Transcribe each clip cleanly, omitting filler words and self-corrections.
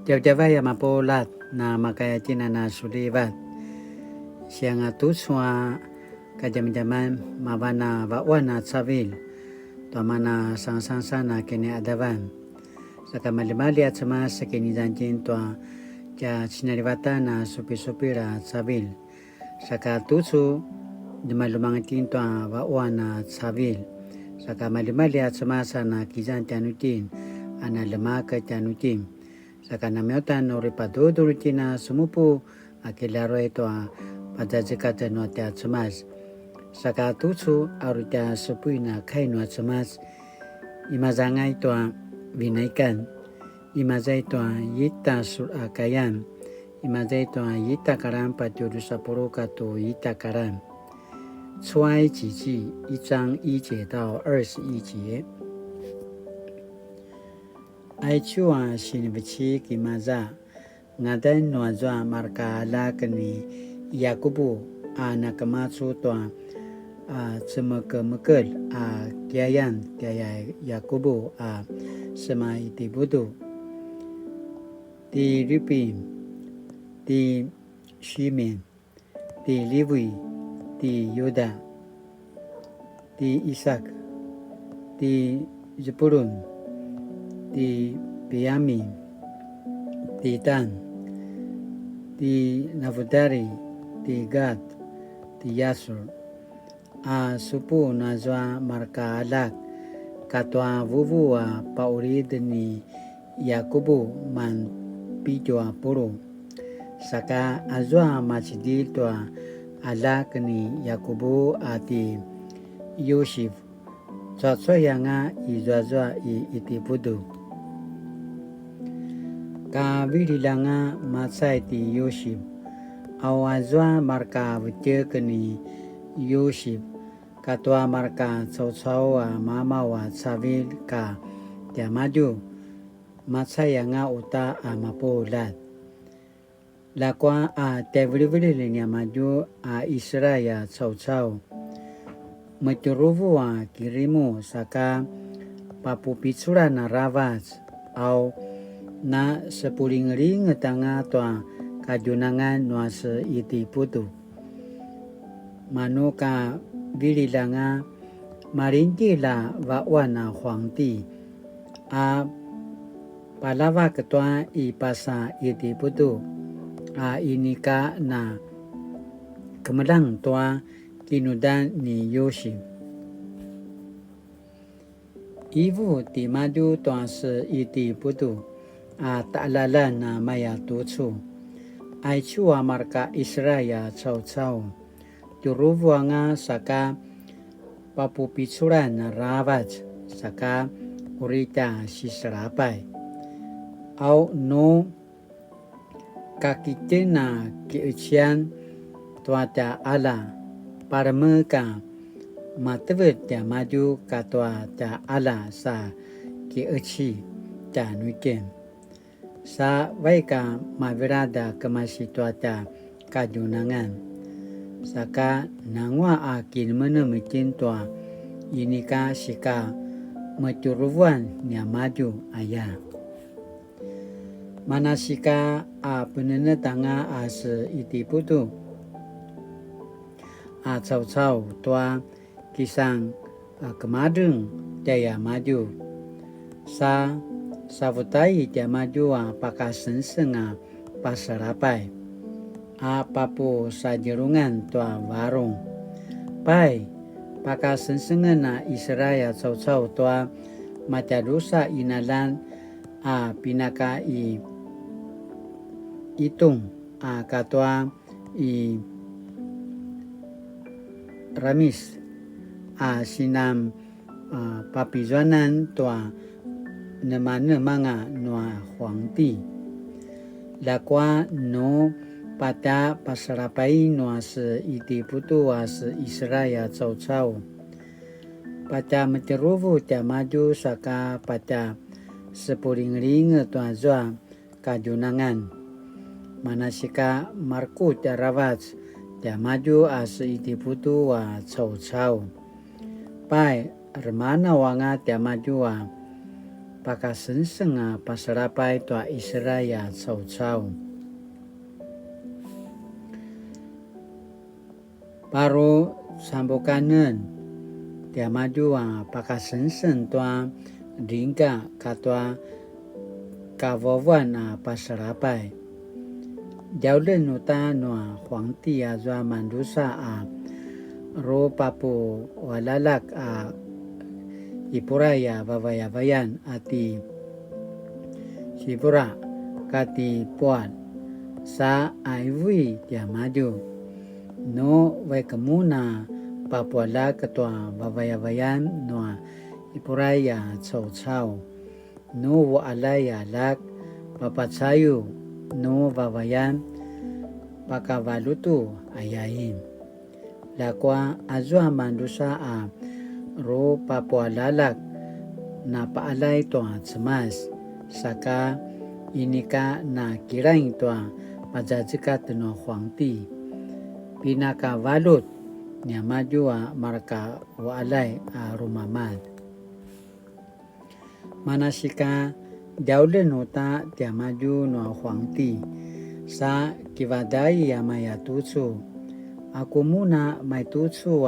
Jawjawaya mapolat na makayachina na sulibat. Siya nga tuswa kajam-jaman mabana wawana sabil. Tuamana sang-sang na kini adaban. Saka mali-mali at sama sa kini janjin tua ja sinaribata na supi-supira sabil. Saka tusu dumalumangitin tua wawana sabil. Saka mali-mali at sama sa na kijan tianutin ana lemaka tianutin. Saka namyotan no ripadudurutina sumupu akilaro ito padazikata no te atsumas. Saka tusu arutia supui na kai no atsumas. Imazanga ito vinaikan. Imaza ito yita surakayan. Imaza ito yita karam patiuru saporo kato yita karam. 出埃及记1章1节到21节。ai chua sinibichi kimaza ngadan nuazwa marka ala kani Yakubu anakamatsu toa semekemekel kiayan kiaya Yakubu sema itibudu di Ripim di Shimen di Lewi di Yuda di Ishak di Zebulun di Biyamin, di Dan, di Nafutali, di Gad, di Yasur. Supu nazwa marka alak katwa vuvu paurid ni Yakubu man pijo puro. Saka azwa machdil toa alak ni Yakubu ati Yosef. Tsotsoya nga izwazwa itipudu. Kabilila nga matsay ti Yosef. Awazwa marka vutyek ni Yosef. Katwa marka tsotsawa mamawa sabil ka tiamadu. Matsaya nga uta mapolat. Lakwa tevlivili ni amadu Israya tsotsaw. Maturuvu kirimu saka papupitsura na ravats au na sepuling-ring tanga toa kajunangan nuasa iti putu. Manu ka bililanga marinti la wawana huangti palawa ketua ipasa iti putu inika na kemelang toa kinudan ni Yosef. Ibu ti madu toa se iti putu ta'lala na maya tutsu. Ai chua marka Israya tsau-tsau. Turuwa nga saka papupitsura na ravat saka urita sisarapay. Au no kakite na kiuchian tuata ala para mereka matawet ya maju katwa ta ala sa kiuchi ta nuiken. Sa baika mavirada kemasituata kajunangan. Saka nangwa akin menemitin tua inika sika meturuan nya maju ayah. Manasika penene tanga se itiputu. Tsau-tsau tua kisang kemadung daya maju. Sa savutai dia maju pakasenseng pasarapai. Papu sajerungan tua warung. Pai pakasenseng na Israel tsau-tsau tua macadusa inalan pinaka itung katwa Ramis sinam papizwanan tua nema-nemanga noa huangti. Lakwa no pata pasarapai noa se iti putu se Israya tsau-tsau. Pata meteruvu tia maju saka pata sepuring-ring tua zwa kajunangan. Manasika marku tia ravats tia maju se iti putu tsau-tsau. Pai remana wanga tia maju pakasenseng pasarapay tua Israel tsau-tsau. Baru sambukanen dia maju pakasenseng tua ringga katua kavawan pasarapay. Jauh nuta nua Huangdi zua mandusa ro papu walalak ipuraya vavayabayan ati sipura kati puan sa aiwi dia maju no waikamuna papuala ketua vavayabayan noa ipuraya tsau-tsau no waalaya lak papatsayu no vavayan pakavalutu ayain lakwa azua mandusa ro papualalak na paalay toa tsemas saka inika na kirain toa pajajikat no Huangdi pinakavalut niya maju marka waalay rumamad manasika jaule nota tiya maju no Huangdi sa kivadai maya tutsu aku muna may tutsu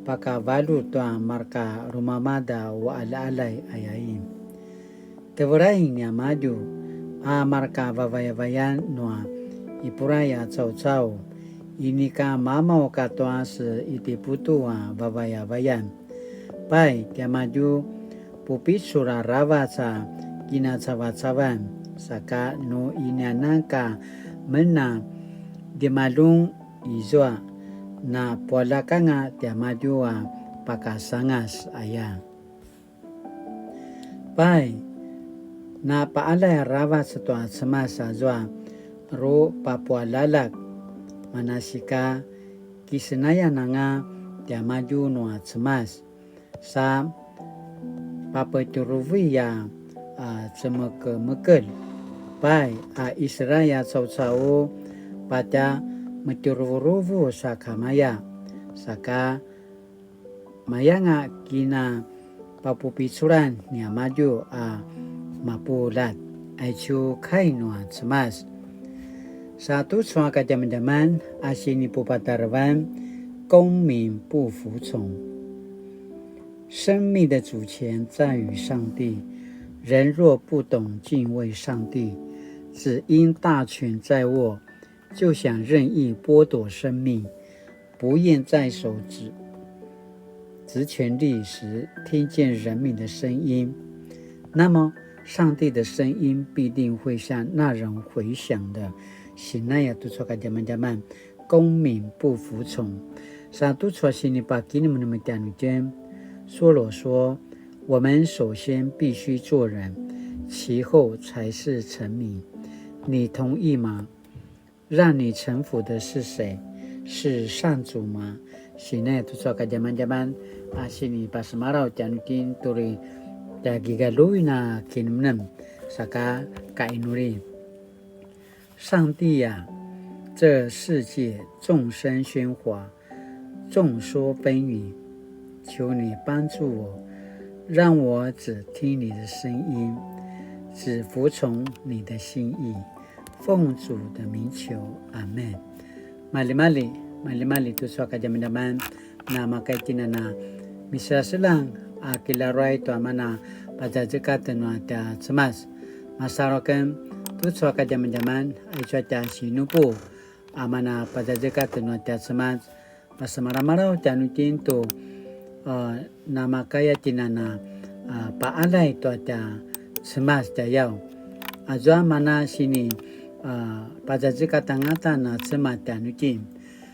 pakavalut marka rumamada waalay ayain tevurahin niya maju marka vavayabayan no ipuraya tsau-tsau inika mamaw katwa sa itiputu vavayabayan pai tiya maju pupitsura rawa sa kinatsawa-tsawan saka no inyanaka mena dimalung izwa na pualakanga tiya maju pakasangas aya pai na paalay rawa sa tua semasa zwa ro papualalak manasika kisenaya nga tiya maju no semas sa papaturuvi tsemekel pai Israel tsau-tsau pada meturuvu sa kamaya saka mayanga kina papupitsuran niya maju mapulat aichu kaino semas satu soal kajaman asini pupatarwan 公民不服从生命的主权在于上帝人若不懂敬畏上帝只因大权在握就想任意剥夺生命不愿在手执权力时听见人民的声音那么上帝的声音必定会向那人回响的Sinaya tu soka zaman-zaman 公民不服从 Satu soal sini pagi ini menemukan ujian 梭罗说我们首先必须做人其后才是臣民你同意吗让你臣服的是谁是上主吗 Sinaya tu soka zaman-zaman sini pas marau janutin turi gigaluina kinmnem saka kainuri上帝这世界众声喧哗众说纷纭求你帮助我让我只听你的声音只服从你的心意奉主的名求阿们 Mali-mali tu suaka jaman-jaman na makaitina na misra silang kilaray to amana pajajikatan na ta semas masarokan tu suaka jaman-jaman ay suata sinupo amana pajajikatan na ta semas masamara-maraw janutin to na makaya tinana paalay to ta semas tayaw azwa mana sini pajajikatan ngata na semas janutin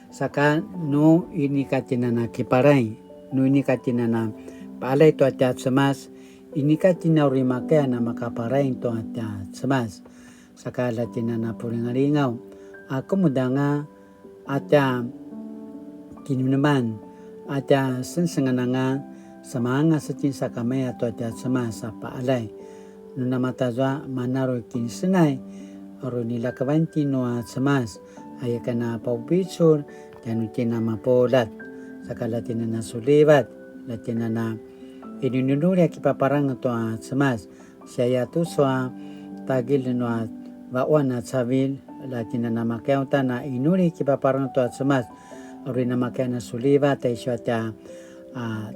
saka no ini katinana kiparay no ini katinana paalay to ta semas ini katina urimakaya na makaparay to ta semas saka latinana puringaringaw kumudanga ata kinunaman ata sensengananga samanga satin sakamaya to ata semas paalay no namatazwa manaro kinsinay oro nilakawanti no semas ayakana paubitsur janutina mapolat saka latinana sulibat latinana ininunuri kipaparang to semas Saya tu swa tagil no vawan at savil la tinana makau na inuri kipa parang to at semas ori na makau na suliva ta iswata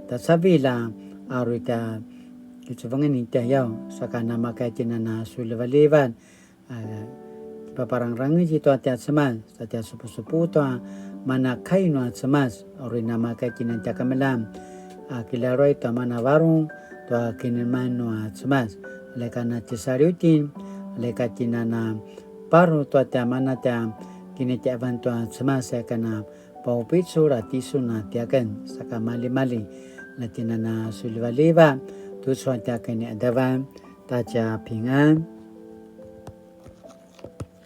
ta savila ori ta kitsuvangan inta yao saka na makau tinana suliva levan kipa parang rangi jito at semas sa tia supu-supu to mana kaino at semas ori na makau tinan takamelam kilaroi to mana warung to kinman no at semas leka na tisariutin leka tinana paru to ta mana ta kini ta bantu semasa kana paupitsu ratisu na tiakan saka mali-mali na tinana sulwaliva tu so ta kani adavan ta cha pingan